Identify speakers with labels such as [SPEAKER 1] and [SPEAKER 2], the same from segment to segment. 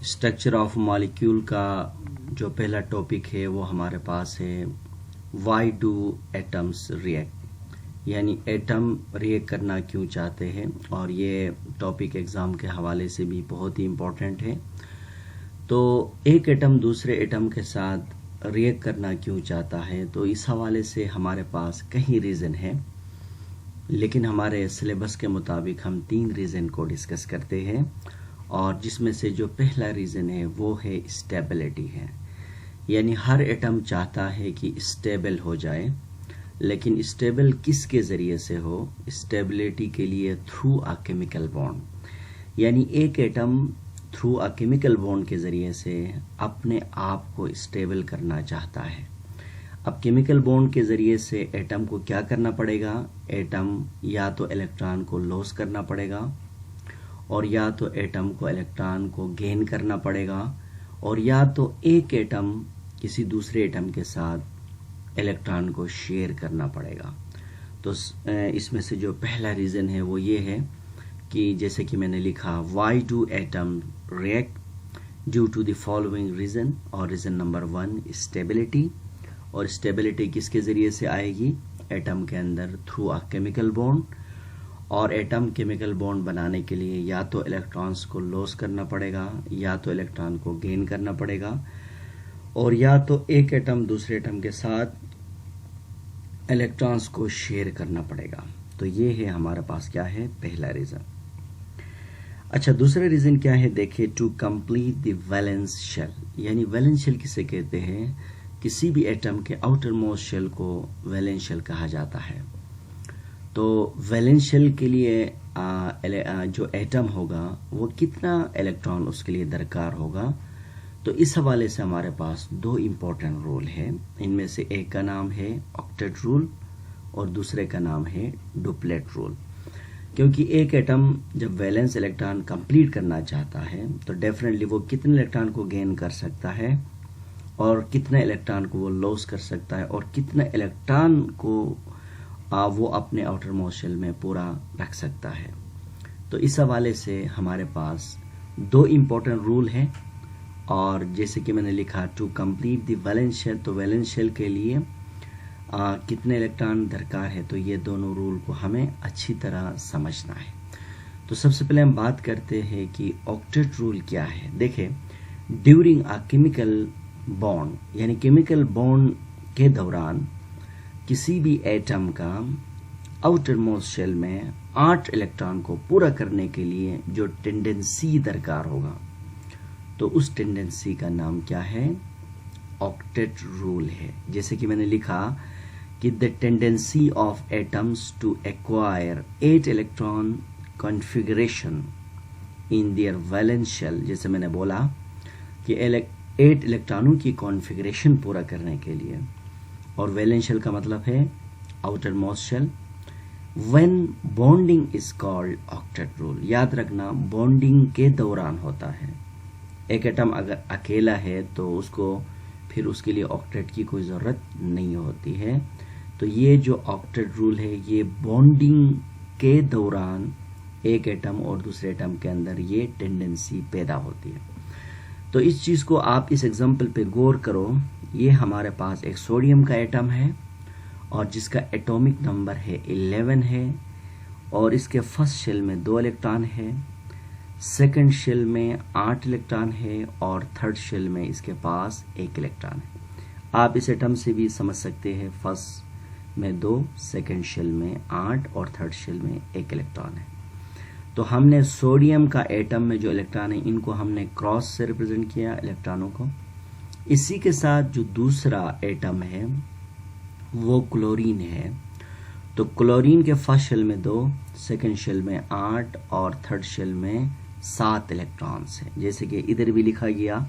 [SPEAKER 1] Structure of molecule का जो पहला टॉपिक है वो हमारे पास है व्हाई डू एटम्स रिएक्ट, यानी एटम रिएक्ट करना क्यों चाहते हैं। और ये टॉपिक एग्ज़ाम के हवाले से भी बहुत ही इम्पोर्टेंट है। तो एक एटम दूसरे एटम के साथ रिएक्ट करना क्यों चाहता है, तो इस हवाले से हमारे पास कई रीज़न है, लेकिन हमारे सिलेबस के मुताबिक हम 3 रीज़न को डिस्कस करते हैं। और जिसमें से जो पहला रीज़न है वो है स्टेबिलिटी है, यानी हर एटम चाहता है कि स्टेबल हो जाए, लेकिन स्टेबल किसके ज़रिए से हो? स्टेबिलिटी के लिए थ्रू अ केमिकल बॉन्ड, यानी एक atom through a chemical bond के ज़रिए से अपने आप को स्टेबल करना चाहता है। अब केमिकल बॉन्ड के ज़रिए से एटम को क्या करना पड़ेगा? एटम या तो इलेक्ट्रॉन को लॉस करना पड़ेगा, और या तो एटम को इलेक्ट्रॉन को गेन करना पड़ेगा, और या तो एक एटम किसी दूसरे एटम के साथ इलेक्ट्रॉन को शेयर करना पड़ेगा। तो इसमें से जो पहला रीज़न है वो ये है कि जैसे कि मैंने लिखा, why do atom react due to the following reason. और रीज़न नंबर 1 स्टेबिलिटी, और स्टेबिलिटी किसके ज़रिए से आएगी? एटम के अंदर थ्रू अ केमिकल बॉन्ड। और एटम केमिकल बॉन्ड बनाने के लिए या तो इलेक्ट्रॉन्स को लॉस करना पड़ेगा, या तो इलेक्ट्रॉन को गेन करना पड़ेगा, और या तो एक एटम दूसरे एटम के साथ इलेक्ट्रॉन्स को शेयर करना पड़ेगा। तो ये है हमारे पास क्या है? पहला रीज़न। अच्छा, दूसरा रीज़न क्या है? देखिए, to complete the valence shell, यानी वैलेंस शेल किसे कहते हैं? किसी भी एटम के आउटर मोस्ट शेल को वैलेंस शेल कहा जाता है। तो वैलेंस शेल के लिए जो एटम होगा वो कितना इलेक्ट्रॉन उसके लिए दरकार होगा? तो इस हवाले से हमारे पास 2 इम्पोर्टेंट रूल है। इनमें से एक का नाम है ऑक्टेट रूल और दूसरे का नाम है डुप्लेट रूल। क्योंकि एक एटम जब वैलेंस इलेक्ट्रॉन कंप्लीट करना चाहता है तो डेफिनेटली वो कितने इलेक्ट्रॉन को गेन कर सकता है, और कितने इलेक्ट्रॉन को वो लॉस कर सकता है, और कितने इलेक्ट्रॉन को वो अपने आउटर मोस्ट शेल में पूरा रख सकता है। तो इस हवाले से हमारे पास 2 इम्पोर्टेंट रूल हैं। और जैसे कि मैंने लिखा, to complete the valence shell, तो वैलेंस शेल के लिए कितने इलेक्ट्रॉन दरकार है, तो ये दोनों रूल को हमें अच्छी तरह समझना है। तो सबसे पहले हम बात करते हैं कि ऑक्टेट रूल क्या है। देखें, ड्यूरिंग अ केमिकल बॉन्ड, यानी केमिकल बॉन्ड के दौरान किसी भी एटम का आउटर मोस्ट शेल में 8 इलेक्ट्रॉन को पूरा करने के लिए जो टेंडेंसी दरकार होगा, तो उस टेंडेंसी का नाम क्या है? ऑक्टेट रूल है। जैसे कि मैंने लिखा कि the tendency of atoms to acquire 8 electron configuration in their valence shell, जैसे मैंने बोला कि 8 इलेक्ट्रॉनों की कॉन्फ़िगरेशन पूरा करने के लिए, और वैलेंस शेल का मतलब है outermost shell. When bonding is called octet rule, याद रखना बॉन्डिंग के दौरान होता है। एक एटम अगर अकेला है तो उसको फिर उसके लिए ऑक्टेट की कोई ज़रूरत नहीं होती है। तो ये जो ऑक्टेट रूल है ये बॉन्डिंग के दौरान एक एटम और दूसरे एटम के अंदर ये टेंडेंसी पैदा होती है। तो इस चीज़ को आप इस एग्जाम्पल पे गौर करो। ये हमारे पास एक सोडियम का एटम है और जिसका एटॉमिक नंबर है 11 है, और इसके फर्स्ट शेल में 2 इलेक्ट्रॉन है, सेकंड शेल में 8 इलेक्ट्रॉन है, और थर्ड शेल में इसके पास 1 इलेक्ट्रॉन है। आप इस एटम से भी समझ सकते हैं, फर्स्ट में 2, सेकंड शेल में 8 और थर्ड शेल में 1 इलेक्ट्रॉन है। तो हमने सोडियम का एटम में जो इलेक्ट्रॉन है इनको हमने क्रॉस से रिप्रेजेंट किया इलेक्ट्रॉनों को। इसी के साथ जो दूसरा एटम है वो क्लोरीन है। तो क्लोरीन के फर्स्ट शेल में 2, सेकंड शेल में 8 और थर्ड शेल में 7 इलेक्ट्रॉन्स हैं। जैसे कि इधर भी लिखा गया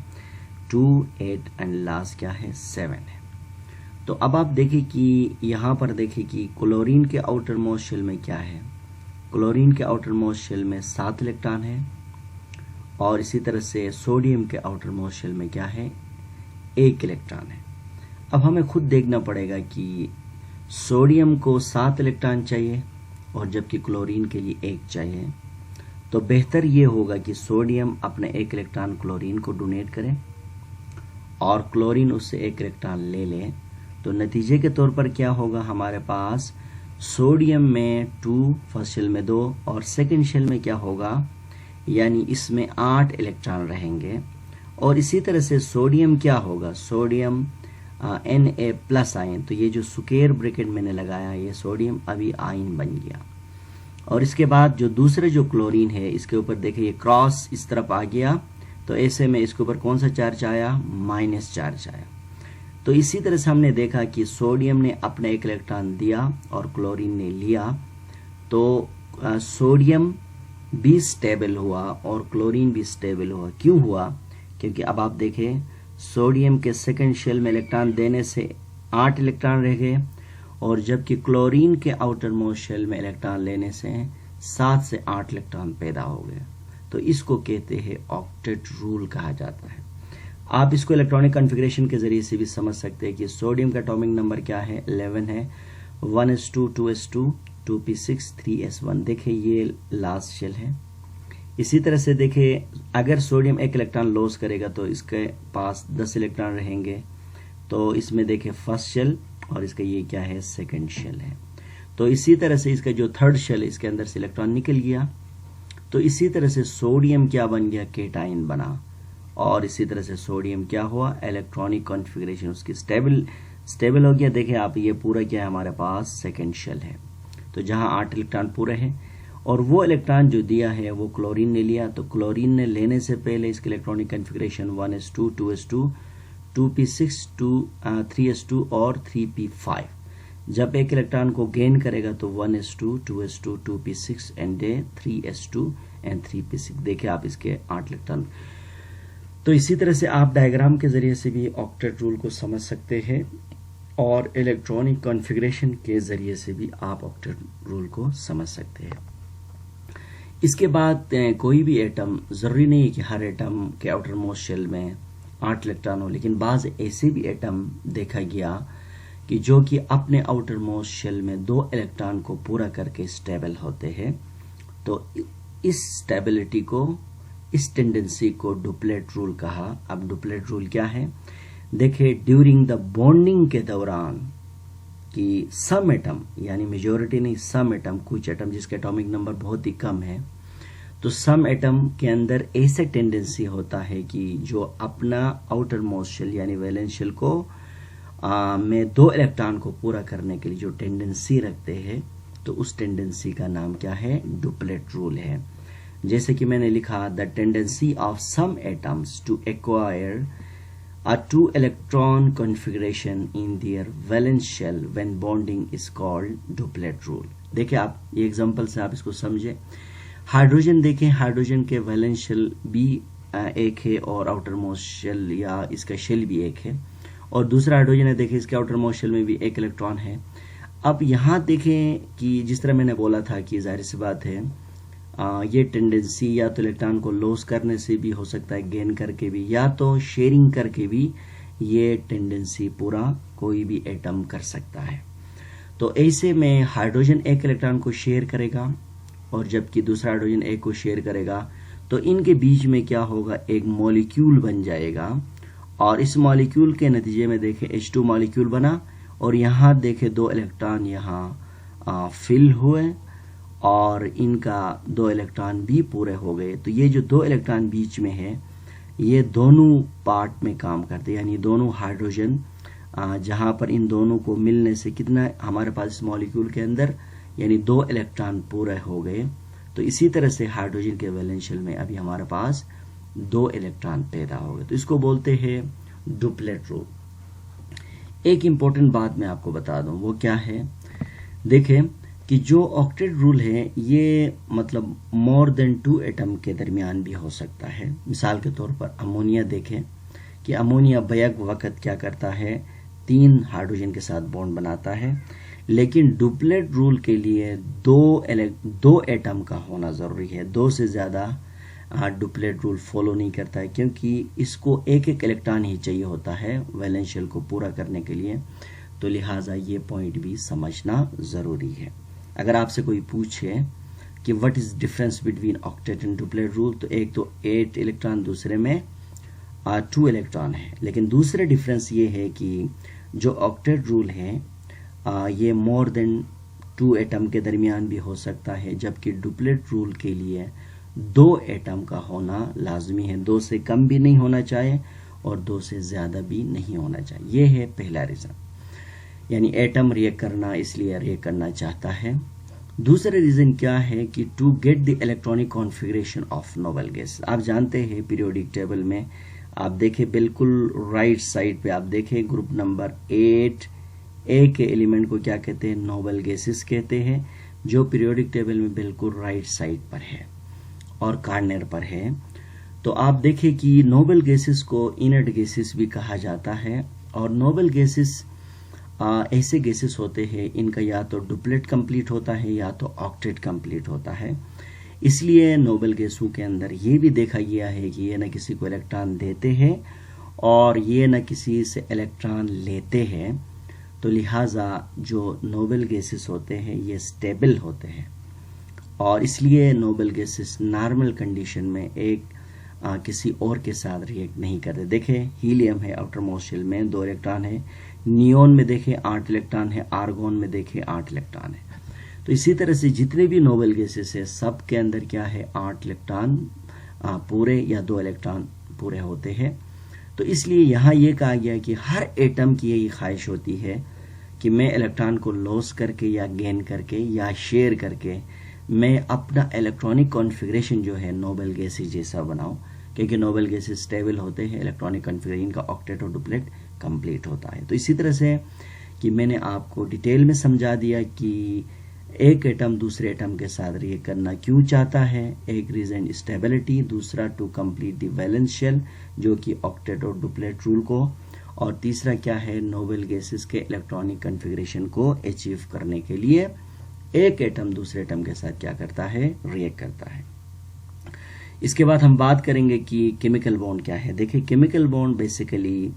[SPEAKER 1] 2, 8 एंड लास्ट क्या है? 7 है। तो अब आप देखिए कि यहाँ पर देखिए कि क्लोरीन के आउटर मोस्ट शेल में क्या है? क्लोरीन के आउटर मोस्ट शेल में 7 इलेक्ट्रॉन है, और इसी तरह से सोडियम के आउटर मोस्ट शेल में क्या है? 1 इलेक्ट्रॉन है। अब हमें खुद देखना पड़ेगा कि सोडियम को 7 इलेक्ट्रॉन चाहिए और जबकि क्लोरीन के लिए 1 चाहिए। तो बेहतर ये होगा कि सोडियम अपने एक इलेक्ट्रॉन क्लोरीन को डोनेट करे और क्लोरीन उससे एक इलेक्ट्रॉन ले ले। तो नतीजे के तौर पर क्या होगा, हमारे पास सोडियम में 2, फर्स्ट शेल में 2 और सेकंड शेल में क्या होगा, यानी इसमें 8 इलेक्ट्रॉन रहेंगे। और इसी तरह से सोडियम क्या होगा, सोडियम Na+ आयन, तो ये जो स्क्वायर ब्रैकेट मैंने लगाया ये सोडियम अभी आयन बन गया। और इसके बाद जो दूसरे जो क्लोरीन है इसके ऊपर देखिए ये क्रॉस इस तरफ आ गया, तो ऐसे में इसके ऊपर कौन सा चार्ज आया, माइनस चार्ज आया। तो इसी तरह से हमने देखा कि सोडियम ने अपना एक इलेक्ट्रॉन दिया और क्लोरीन ने लिया, तो सोडियम भी स्टेबल हुआ और क्लोरीन भी स्टेबल हुआ। क्यों हुआ, क्योंकि अब आप देखें सोडियम के सेकंड शेल में इलेक्ट्रॉन देने से 8 इलेक्ट्रॉन रह गए और जबकि क्लोरीन के आउटर मोस्ट शेल में इलेक्ट्रॉन लेने से 7 से 8 इलेक्ट्रॉन पैदा हो गए। तो इसको कहते हैं ऑक्टेट रूल कहा जाता है। आप इसको इलेक्ट्रॉनिक कॉन्फ़िगरेशन के जरिए से भी समझ सकते हैं कि सोडियम का एटॉमिक नंबर क्या है, 11 है, 1s2 2s2 2p6 3s1। देखिए ये लास्ट शेल है। इसी तरह से देखिए अगर सोडियम एक इलेक्ट्रॉन लॉस करेगा तो इसके पास 10 इलेक्ट्रॉन रहेंगे। तो इसमें देखिए फर्स्ट शेल और इसका ये क्या है, सेकंड शेल है। तो इसी तरह से इसका जो थर्ड शेल है इसके अंदर से इलेक्ट्रॉन निकल गया। तो इसी तरह से सोडियम क्या बन गया, केटाइन बना। और इसी तरह से सोडियम क्या हुआ, इलेक्ट्रॉनिक कॉन्फ़िगरेशन उसकी स्टेबल हो गया। देखिए आप ये पूरा क्या है, हमारे पास सेकंड शेल है, तो जहां 8 इलेक्ट्रॉन पूरे हैं और वो इलेक्ट्रॉन जो दिया है वो क्लोरीन ने लिया। तो क्लोरीन ने लेने से पहले इसकी electronic configuration 1s2 2s2 2p6 3s2 और 3p5। जब एक इलेक्ट्रॉन को गेन करेगा तो 1s2 2s2 2p6 and 3s2 and 3p6। देखिए आप इसके 8 इलेक्ट्रॉन। तो इसी तरह से आप डायग्राम के जरिए से भी ऑक्टेट रूल को समझ सकते हैं और इलेक्ट्रॉनिक कॉन्फ़िगरेशन के जरिए से भी आप ऑक्टेट रूल को समझ सकते हैं। इसके बाद कोई भी एटम, जरूरी नहीं है कि हर एटम के आउटर मोस्ट शेल में 8 इलेक्ट्रॉन हो, लेकिन बाज ऐसे भी एटम देखा गया कि जो कि अपने आउटर मोस्ट शेल में 2 इलेक्ट्रॉन को पूरा करके स्टेबल होते हैं। तो इस स्टेबिलिटी को, इस टेंडेंसी को डुप्लेट रूल कहा। अब डुप्लेट रूल क्या है, देखिए ड्यूरिंग द बॉन्डिंग के दौरान कि सम एटम, यानी मेजॉरिटी नहीं, सम एटम, कुछ एटम जिसके एटॉमिक नंबर बहुत ही कम है, तो सम एटम के अंदर ऐसे टेंडेंसी होता है कि जो अपना आउटर मोस्ट शेल यानी वैलेंस शेल को में 2 इलेक्ट्रॉन को पूरा करने के लिए जो टेंडेंसी रखते हैं, तो उस टेंडेंसी का नाम क्या है, डुप्लेट रूल है। जैसे कि मैंने लिखा, the tendency of some atoms to acquire a 2 electron configuration in their valence shell when bonding is called duplet rule। देखिए आप ये एग्जांपल से आप इसको समझे। हाइड्रोजन देखें, हाइड्रोजन के वैलेंस शेल भी एक है और आउटर मोस्ट शेल या इसका शेल भी एक है, और दूसरा हाइड्रोजन है, देखिए इसके आउटर मोस्ट शेल में भी 1 इलेक्ट्रॉन है। अब यहाँ देखें कि जिस तरह मैंने बोला था कि जाहिर सी बात है ये टेंडेंसी या तो इलेक्ट्रॉन को लॉस करने से भी हो सकता है, गेन करके भी, या तो शेयरिंग करके भी ये टेंडेंसी पूरा कोई भी एटम कर सकता है। तो ऐसे में हाइड्रोजन 1 इलेक्ट्रॉन को शेयर करेगा और जबकि दूसरा हाइड्रोजन 1 को शेयर करेगा, तो इनके बीच में क्या होगा, एक मॉलिक्यूल बन जाएगा और इस मॉलिक्यूल के नतीजे में देखें H2 मॉलिक्यूल बना और यहाँ देखें 2 इलेक्ट्रॉन यहाँ फिल हुए और इनका 2 इलेक्ट्रॉन भी पूरे हो गए। तो ये जो 2 इलेक्ट्रॉन बीच में है ये दोनों पार्ट में काम करते हैं, यानी दोनों हाइड्रोजन जहां पर इन दोनों को मिलने से कितना हमारे पास इस मॉलिक्यूल के अंदर, यानी 2 इलेक्ट्रॉन पूरे हो गए। तो इसी तरह से हाइड्रोजन के वैलेंस शेल में अभी हमारे पास 2 इलेक्ट्रॉन पैदा हो गए। तो इसको बोलते हैं डुप्लेट रूल। एक इंपॉर्टेंट बात मैं आपको बता दूं, वो क्या है, देखें कि जो ऑक्टेट रूल है ये मतलब मोर देन 2 एटम के दरमियान भी हो सकता है। मिसाल के तौर पर अमोनिया देखें कि अमोनिया बैक वक्त क्या करता है, 3 हाइड्रोजन के साथ बॉन्ड बनाता है, लेकिन डुप्लेट रूल के लिए 2 एटम का होना जरूरी है। 2 से ज्यादा डुप्लेट रूल फॉलो नहीं करता है, क्योंकि इसको एक इलेक्ट्रॉन ही चाहिए होता है वैलेंस शेल को पूरा करने के लिए। तो लिहाजा ये पॉइंट भी समझना जरूरी है। अगर आपसे कोई पूछे कि what is difference between octet and duplet rule. तो एक तो 8 इलेक्ट्रॉन, दूसरे में 2 इलेक्ट्रॉन है। लेकिन दूसरा डिफरेंस ये है कि जो ऑक्टेट रूल है ये मोर देन 2 एटम के दरमियान भी हो सकता है, जबकि डुप्लेट रूल के लिए 2 एटम का होना लाजमी है। 2 से कम भी नहीं होना चाहिए और 2 से ज्यादा भी नहीं होना चाहिए। ये है पहला रीजन, यानी एटम रिएक्ट करना इसलिए रिएक्ट करना चाहता है। दूसरा रीजन क्या है कि to get the electronic configuration of noble gas. आप जानते हैं पीरियोडिक टेबल में आप देखें बिल्कुल राइट साइड पे आप देखें ग्रुप नंबर 8 ए के एलिमेंट को क्या कहते हैं, नोबल गैसेस कहते हैं, जो पीरियोडिक टेबल में बिल्कुल राइट साइड पर है और कॉर्नर पर है। तो आप देखें कि नोबल गैसेस को इनर्ट गैसेस भी कहा जाता है। और नोबल गैसेस ऐसे गैसेस होते हैं इनका या तो डुप्लेट कंप्लीट होता है या तो ऑक्टेट कंप्लीट होता है। इसलिए नोबल गैसों के अंदर ये भी देखा गया है कि ये न किसी को इलेक्ट्रॉन देते हैं और ये न किसी से इलेक्ट्रॉन लेते हैं। तो लिहाजा जो नोबल गैसेस होते हैं ये स्टेबल होते हैं और इसलिए नोबल गैसेस नॉर्मल कंडीशन में एक किसी और के साथ रिएक्ट नहीं करते। देखें हीलियम है आउटर मोस्ट शेल में 2 इलेक्ट्रॉन है, नियोन में देखें 8 इलेक्ट्रॉन है, आर्गोन में देखें 8 इलेक्ट्रॉन है। तो इसी तरह से जितने भी नोबल गैसेस है सब के अंदर क्या है 8 इलेक्ट्रॉन पूरे या 2 इलेक्ट्रॉन पूरे होते हैं। तो इसलिए यहाँ ये कहा गया कि हर एटम की यही ख्वाहिश होती है कि मैं इलेक्ट्रॉन को लॉस करके या गेन करके या शेयर करके मैं अपना इलेक्ट्रॉनिक कॉन्फ़िगरेशन जो है नोबल गैसेस जैसा बनाऊं, क्योंकि नोबल गैसेस स्टेबल होते हैं, इलेक्ट्रॉनिक कॉन्फ़िगरेशन का ऑक्टेट और डुप्लेट कंप्लीट होता है। तो इसी तरह से कि मैंने आपको डिटेल में समझा दिया कि एक एटम दूसरे एटम के साथ रिएक्ट करना क्यों चाहता है। एक रीजन स्टेबिलिटी, दूसरा to complete the valence shell जो कि ऑक्टेट और डुप्लेट रूल को, और तीसरा क्या है नोबल गैसेस के इलेक्ट्रॉनिक कॉन्फ़िगरेशन को अचीव करने के लिए एक एटम दूसरे एटम के साथ क्या करता है, रिएक्ट करता है। इसके बाद हम बात करेंगे कि केमिकल बॉन्ड क्या है। देखिए केमिकल बॉन्ड बेसिकली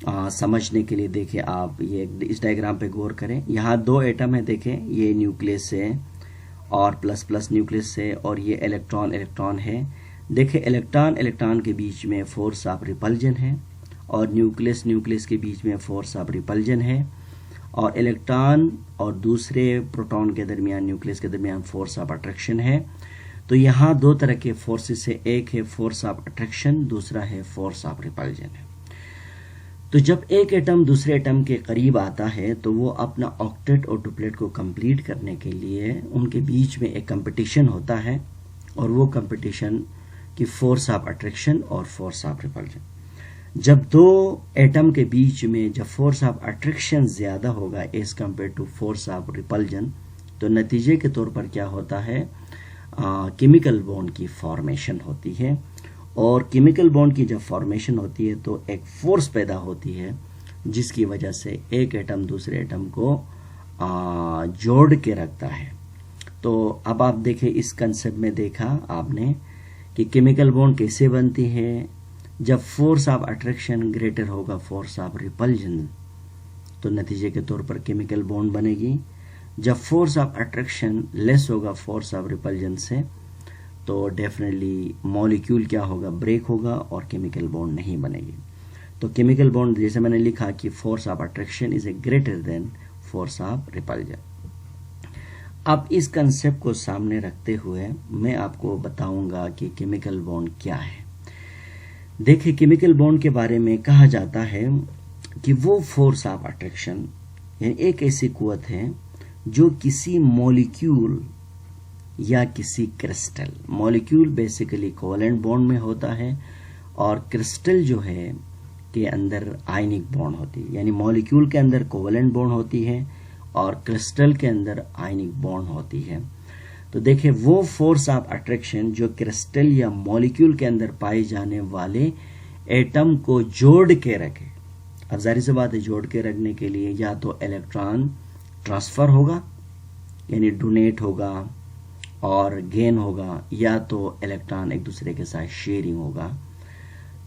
[SPEAKER 1] समझने के लिए देखिए आप ये इस डायग्राम पे गौर करें। यहाँ 2 एटम है, देखें ये न्यूक्लियस है और प्लस प्लस न्यूक्लियस है और ये इलेक्ट्रॉन इलेक्ट्रॉन है। देखिए इलेक्ट्रॉन इलेक्ट्रॉन के बीच में फोर्स ऑफ रिपल्जन है और न्यूक्लियस न्यूक्लियस के बीच में फोर्स ऑफ रिपल्जन है और इलेक्ट्रॉन और दूसरे प्रोटॉन के दरमियान न्यूक्लियस के दरमियान फोर्स ऑफ अट्रैक्शन है। तो यहाँ 2 तरह के फोर्सेस है, एक है फोर्स ऑफ अट्रैक्शन, दूसरा है फोर्स ऑफ रिपल्जन है। तो जब एक एटम दूसरे एटम के करीब आता है तो वो अपना ऑक्टेट और डुप्लेट को कंप्लीट करने के लिए उनके बीच में एक कंपटीशन होता है और वो कंपटीशन की फोर्स ऑफ अट्रैक्शन और फोर्स ऑफ रिपल्जन। जब 2 एटम के बीच में जब फोर्स ऑफ अट्रैक्शन ज्यादा होगा as compare to force of repulsion, तो नतीजे के तौर पर क्या होता है केमिकल बॉन्ड की फॉर्मेशन होती है। और केमिकल बॉन्ड की जब फॉर्मेशन होती है तो एक फोर्स पैदा होती है जिसकी वजह से एक एटम दूसरे एटम को जोड़ के रखता है। तो अब आप देखें इस कंसेप्ट में देखा आपने कि केमिकल बॉन्ड कैसे बनती है। जब फोर्स ऑफ अट्रैक्शन ग्रेटर होगा फोर्स ऑफ रिपल्जन तो नतीजे के तौर पर केमिकल बॉन्ड बनेगी। जब फोर्स ऑफ अट्रैक्शन लेस होगा फोर्स ऑफ रिपल्जन से तो डेफिनेटली मॉलिक्यूल क्या होगा, ब्रेक होगा और केमिकल बॉन्ड नहीं बनेगी। तो केमिकल बॉन्ड जैसे मैंने लिखा कि force of attraction is a greater than force of repulsion. अब इस कंसेप्ट को सामने रखते हुए मैं आपको बताऊंगा कि केमिकल बॉन्ड क्या है। देखिए केमिकल बॉन्ड के बारे में कहा जाता है कि वो फोर्स ऑफ अट्रैक्शन यानी एक ऐसी कुव्वत है जो किसी मॉलिक्यूल या किसी crystal, molecule basically covalent bond में होता है और क्रिस्टल जो है के अंदर आयनिक बॉन्ड होती है, यानी मॉलिक्यूल के अंदर कोवेलेंट बॉन्ड होती है और क्रिस्टल के अंदर आयनिक बॉन्ड होती है। तो देखिए वो फोर्स ऑफ अट्रैक्शन जो क्रिस्टल या मॉलिक्यूल के अंदर पाए जाने वाले एटम को जोड़ के रखे। अब जाहिर सी बात है जोड़ के रखने के लिए या तो इलेक्ट्रॉन ट्रांसफर होगा यानी डोनेट होगा और गेन होगा, या तो इलेक्ट्रॉन एक दूसरे के साथ शेयरिंग होगा।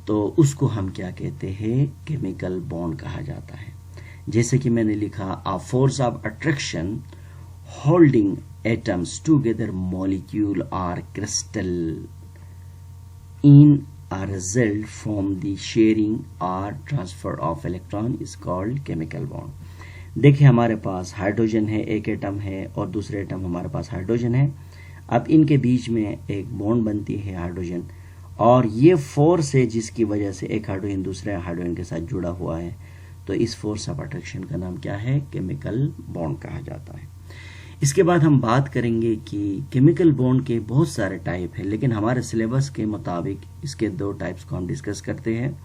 [SPEAKER 1] तो उसको हम क्या कहते हैं, केमिकल बॉन्ड कहा जाता है। जैसे कि मैंने लिखा a force of attraction holding atoms together molecule or crystal in a result from the sharing or transfer of electron is called chemical bond। देखिए हमारे पास हाइड्रोजन है, एक एटम है और दूसरे एटम हमारे पास हाइड्रोजन है। अब इनके बीच में एक बॉन्ड बनती है हाइड्रोजन, और ये फोर्स है जिसकी वजह से एक हाइड्रोजन दूसरे हाइड्रोजन के साथ जुड़ा हुआ है। तो इस फोर्स ऑफ अट्रैक्शन का नाम क्या है? केमिकल बॉन्ड कहा जाता है। इसके बाद हम बात करेंगे कि केमिकल बॉन्ड के बहुत सारे टाइप हैं, लेकिन हमारे सिलेबस के मुताबिक इसके 2 टाइप्स को हम डिस्कस करते हैं।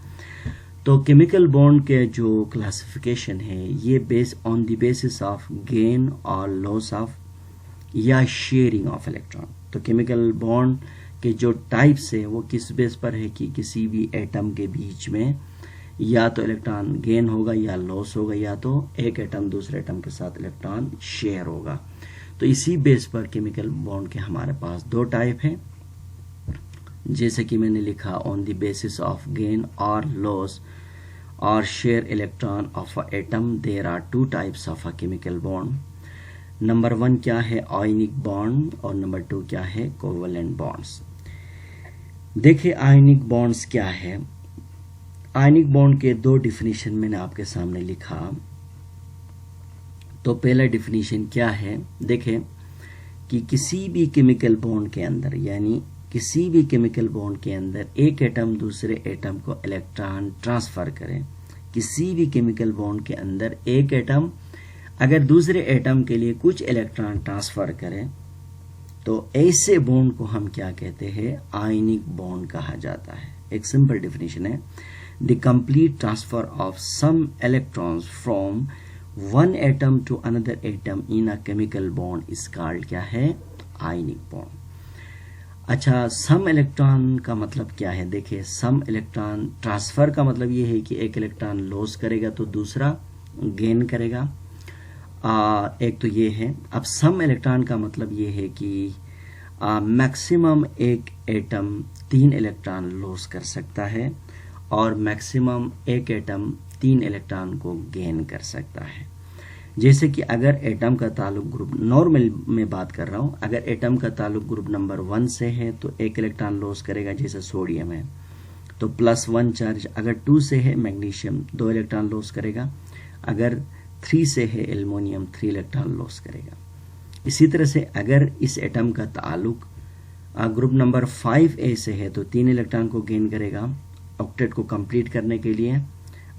[SPEAKER 1] तो केमिकल बॉन्ड के जो क्लासिफिकेशन है ये based on the basis of gain और लॉस ऑफ या शेयरिंग ऑफ इलेक्ट्रॉन। तो केमिकल बॉन्ड के जो टाइप्स है वो किस बेस पर है कि किसी भी एटम के बीच में या तो इलेक्ट्रॉन गेन होगा या लॉस होगा, या तो एक एटम दूसरे एटम के साथ इलेक्ट्रॉन शेयर होगा। तो इसी बेस पर केमिकल बॉन्ड के हमारे पास 2 टाइप हैं, जैसे कि मैंने लिखा on the basis of gain और लॉस और share electron of a atom there are 2 types of a chemical bond. Number 1 क्या है? आयनिक बॉन्ड, और नंबर 2 क्या है? Covalent bonds. देखिए आयनिक बॉन्ड्स क्या है। आयनिक बॉन्ड के 2 डिफिनीशन मैंने आपके सामने लिखा। तो पहला डिफिनीशन क्या है? देखें कि किसी भी केमिकल बॉन्ड के अंदर, यानी किसी भी केमिकल बॉन्ड के अंदर एक एटम दूसरे एटम को इलेक्ट्रॉन ट्रांसफर करे। किसी भी केमिकल बॉन्ड के अंदर एक एटम अगर दूसरे एटम के लिए कुछ इलेक्ट्रॉन ट्रांसफर करे तो ऐसे बॉन्ड को हम क्या कहते हैं? आयनिक बॉन्ड कहा जाता है। एक सिंपल डिफिनेशन है, the complete transfer of some electrons from one atom to another atom in a chemical bond is called क्या है? Ionic bond. अच्छा, सम इलेक्ट्रॉन का मतलब क्या है? देखिए सम इलेक्ट्रॉन ट्रांसफर का मतलब ये है कि एक इलेक्ट्रॉन लॉस करेगा तो दूसरा गेन करेगा। एक तो ये है। अब सम इलेक्ट्रॉन का मतलब ये है कि मैक्सिमम एक एटम 3 इलेक्ट्रॉन लॉस कर सकता है और मैक्सिमम एक एटम 3 इलेक्ट्रॉन को गेन कर सकता है। जैसे कि अगर एटम का ताल्लुक ग्रुप, नॉर्मल में बात कर रहा हूं, अगर एटम का ताल्लुक ग्रुप नंबर 1 से है तो एक इलेक्ट्रॉन लॉस करेगा, जैसे सोडियम है तो +1 चार्ज। अगर 2 से है मैग्नीशियम 2 इलेक्ट्रॉन लॉस करेगा। अगर 3 से है एल्युमिनियम 3 इलेक्ट्रॉन लॉस करेगा। इसी तरह से अगर इस एटम का ताल्लुक ग्रुप नंबर 5A से है तो 3 इलेक्ट्रॉन को गेन करेगा ऑक्टेट को कंप्लीट करने के लिए।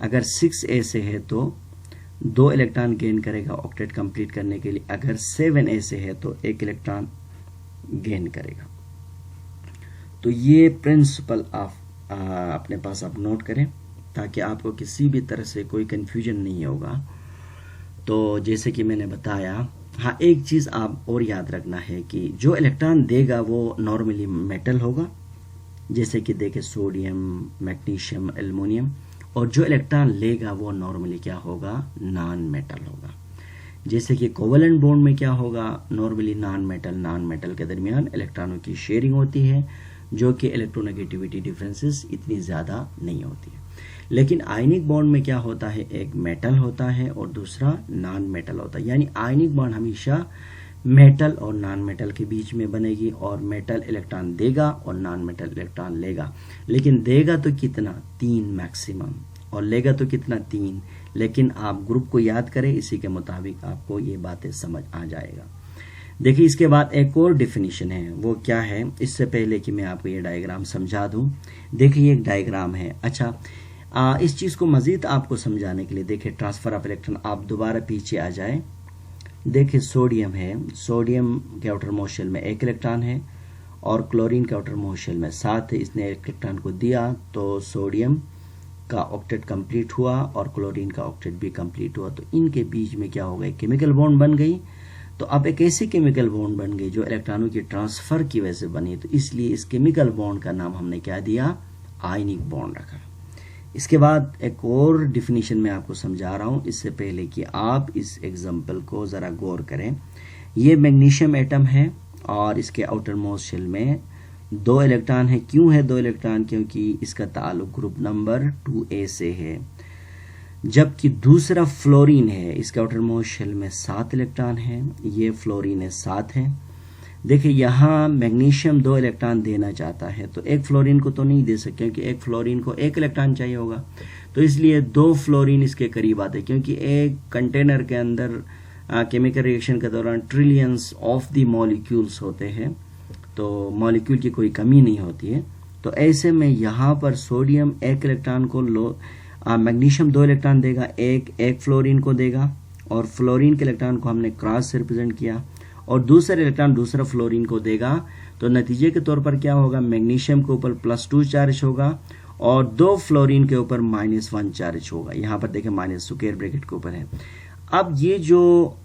[SPEAKER 1] अगर 6A से है तो 2 इलेक्ट्रॉन गेन करेगा ऑक्टेट कंप्लीट करने के लिए। अगर 7A से है तो 1 इलेक्ट्रॉन गेन करेगा। तो ये प्रिंसिपल आप अपने पास आप नोट करें ताकि आपको किसी भी तरह से कोई कंफ्यूजन नहीं होगा। तो जैसे कि मैंने बताया, हाँ एक चीज आप और याद रखना है कि जो इलेक्ट्रॉन देगा वो नॉर्मली मेटल होगा, जैसे कि देखे सोडियम, मैग्नीशियम, एल्युमिनियम, और जो इलेक्ट्रॉन लेगा वो नॉर्मली क्या होगा? नॉन मेटल होगा। जैसे कि कोवलेंट बॉन्ड में क्या होगा? नॉर्मली नॉन मेटल के दरमियान इलेक्ट्रॉनों की शेयरिंग होती है, जो कि इलेक्ट्रोनेगेटिविटी डिफरेंसेस इतनी ज्यादा नहीं होती है। लेकिन आयनिक बॉन्ड में क्या होता है? एक मेटल होता है और दूसरा नॉन मेटल होता है। यानी आयनिक बॉन्ड हमेशा मेटल और नॉन मेटल के बीच में बनेगी, और मेटल इलेक्ट्रॉन देगा और नॉन मेटल इलेक्ट्रॉन लेगा। लेकिन देगा तो कितना? 3 मैक्सिमम, और लेगा तो कितना? 3। लेकिन आप ग्रुप को याद करें, इसी के मुताबिक आपको ये बातें समझ आ जाएगा। देखिए इसके बाद एक और डिफिनीशन है, वो क्या है? इससे पहले कि मैं आपको ये डायग्राम समझा दूं, देखिए ये एक डायग्राम है। अच्छा, इस चीज को मजीद आपको समझाने के लिए देखिए ट्रांसफर ऑफ इलेक्ट्रॉन, आप दोबारा पीछे आ जाए। देखिए सोडियम है, सोडियम के आउटर मोस्ट शेल में 1 इलेक्ट्रॉन है और क्लोरीन के आउटर मोस्ट शेल में 7 है। इसने 1 इलेक्ट्रॉन को दिया तो सोडियम का ऑक्टेट कंप्लीट हुआ और क्लोरीन का ऑक्टेट भी कंप्लीट हुआ। तो इनके बीच में क्या हो गई? केमिकल बॉन्ड बन गई। तो अब एक ऐसी केमिकल बॉन्ड बन गई जो इलेक्ट्रॉनों की ट्रांसफर की वजह से बनी। तो इसलिए इस केमिकल बॉन्ड का नाम हमने क्या दिया? आयनिक बॉन्ड रखा। इसके बाद एक और डिफिनीशन मैं आपको समझा रहा हूं, इससे पहले कि आप इस एग्जांपल को जरा गौर करें। ये मैग्नीशियम एटम है और इसके आउटर मोस्ट शेल में 2 इलेक्ट्रॉन है। क्यों है 2 इलेक्ट्रॉन? क्योंकि इसका ताल्लुक ग्रुप नंबर 2A से है। जबकि दूसरा फ्लोरीन है, इसके आउटरमोस्ट शेल में 7 इलेक्ट्रॉन है, ये फ्लोरीन है 7 है। देखिए यहाँ मैग्नीशियम 2 इलेक्ट्रॉन देना चाहता है, तो एक फ्लोरीन को तो नहीं दे सकते क्योंकि एक फ्लोरीन को 1 इलेक्ट्रॉन चाहिए होगा, तो इसलिए 2 फ्लोरीन इसके करीब आते हैं, क्योंकि एक कंटेनर के अंदर केमिकल रिएक्शन के दौरान ट्रिलियंस ऑफ द मॉलिक्यूल्स होते हैं, तो मॉलिक्यूल की कोई कमी नहीं होती है। तो ऐसे में यहाँ पर सोडियम 1 इलेक्ट्रॉन को मैग्नीशियम 2 इलेक्ट्रॉन देगा, एक फ्लोरीन को देगा, और फ्लोरीन के इलेक्ट्रॉन को हमने क्रॉस से रिप्रेजेंट किया, और दूसरा इलेक्ट्रॉन दूसरा फ्लोरीन को देगा। तो नतीजे के तौर पर क्या होगा, मैग्नीशियम के ऊपर +2 चार्ज होगा और 2 फ्लोरीन के ऊपर -1 चार्ज होगा। यहाँ पर देखें माइनस स्क्वायर ब्रैकेट के ऊपर है। अब ये जो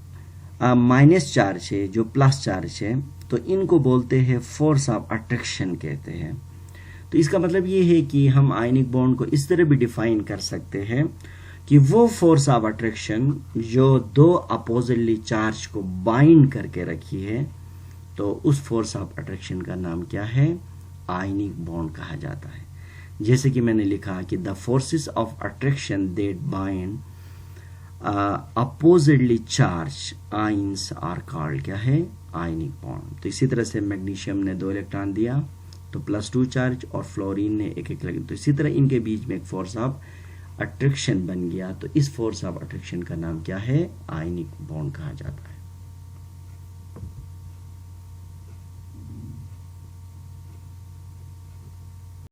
[SPEAKER 1] माइनस चार्ज है, जो प्लस चार्ज है, तो इनको बोलते हैं फोर्स ऑफ अट्रैक्शन कहते हैं। तो इसका मतलब ये है कि हम आयनिक बॉन्ड को इस तरह भी डिफाइन कर सकते हैं कि वो फोर्स ऑफ अट्रैक्शन जो 2 अपोजिटली चार्ज को बाइंड करके रखी है, तो उस फोर्स ऑफ अट्रैक्शन का नाम क्या है, आयनिक बॉन्ड कहा जाता है। जैसे कि मैंने लिखा कि the forces of attraction that bind oppositely charge ions are called क्या है, आयनिक बॉन्ड। तो इसी तरह से मैग्नीशियम ने 2 इलेक्ट्रॉन दिया तो +2 चार्ज, और फ्लोरीन ने 1 इलेक्ट्रॉन, तो इसी तरह इनके बीच में एक फोर्स ऑफ अट्रैक्शन बन गया। तो इस फोर्स ऑफ अट्रैक्शन का नाम क्या है, आयनिक बॉन्ड कहा जाता है।